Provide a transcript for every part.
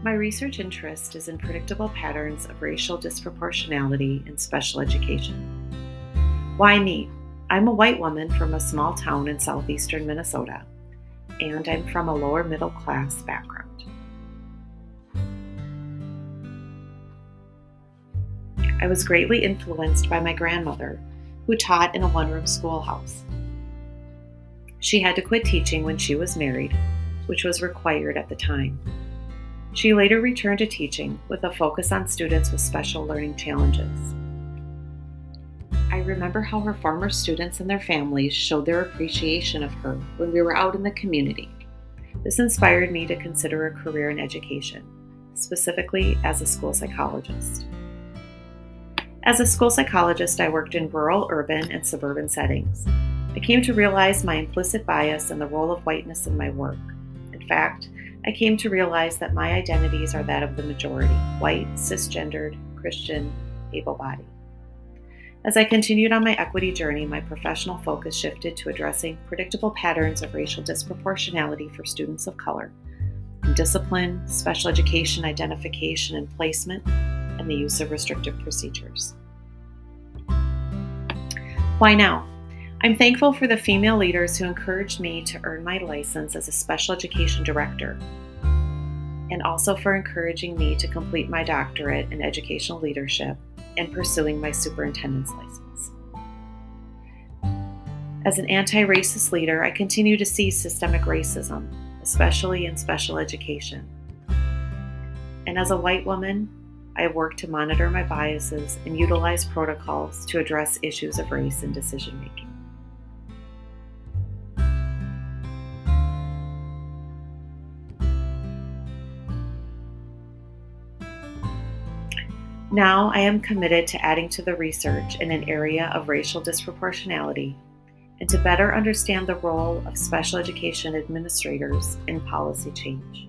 My research interest is in predictable patterns of racial disproportionality in special education. Why me? I'm a white woman from a small town in southeastern Minnesota, and I'm from a lower middle class background. I was greatly influenced by my grandmother, who taught in a one-room schoolhouse. She had to quit teaching when she was married, which was required at the time. She later returned to teaching with a focus on students with special learning challenges. I remember how her former students and their families showed their appreciation of her when we were out in the community. This inspired me to consider a career in education, specifically as a school psychologist. As a school psychologist, I worked in rural, urban, and suburban settings. I came to realize my implicit bias and the role of whiteness in my work. In fact, I came to realize that my identities are that of the majority: white, cisgendered, Christian, able-bodied. As I continued on my equity journey, my professional focus shifted to addressing predictable patterns of racial disproportionality for students of color in discipline, special education identification and placement, and the use of restrictive procedures. Why now? I'm thankful for the female leaders who encouraged me to earn my license as a special education director, and also for encouraging me to complete my doctorate in educational leadership and pursuing my superintendent's license. As an anti-racist leader, I continue to see systemic racism, especially in special education. And as a white woman, I have worked to monitor my biases and utilize protocols to address issues of race in decision-making. Now I am committed to adding to the research in an area of racial disproportionality and to better understand the role of special education administrators in policy change.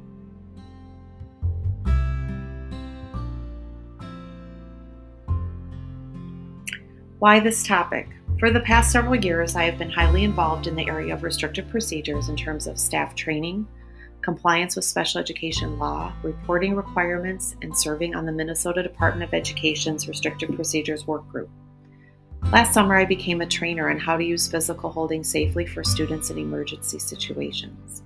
Why this topic? For the past several years, I have been highly involved in the area of restrictive procedures in terms of staff training, compliance with special education law, reporting requirements, and serving on the Minnesota Department of Education's Restrictive Procedures Work Group. Last summer, I became a trainer on how to use physical holding safely for students in emergency situations.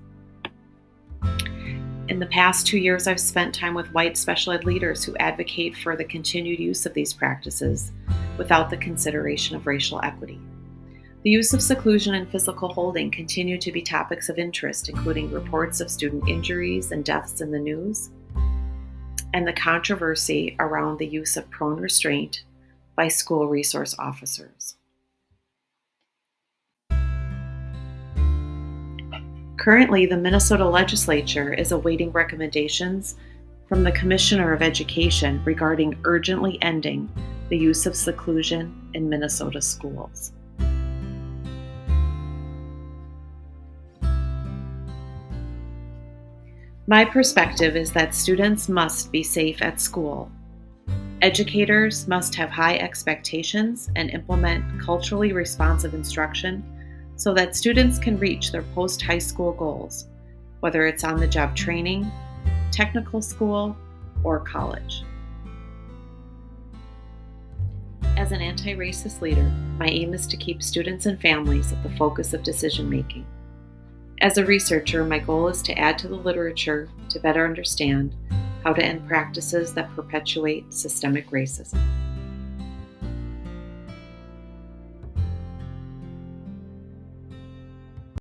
In the past 2 years, I've spent time with white special ed leaders who advocate for the continued use of these practices without the consideration of racial equity. The use of seclusion and physical holding continue to be topics of interest, including reports of student injuries and deaths in the news, and the controversy around the use of prone restraint by school resource officers. Currently, the Minnesota legislature is awaiting recommendations from the Commissioner of Education regarding urgently ending the use of seclusion in Minnesota schools. My perspective is that students must be safe at school. Educators must have high expectations and implement culturally responsive instruction so that students can reach their post-high school goals, whether it's on-the-job training, technical school, or college. As an anti-racist leader, my aim is to keep students and families at the focus of decision-making. As a researcher, my goal is to add to the literature to better understand how to end practices that perpetuate systemic racism.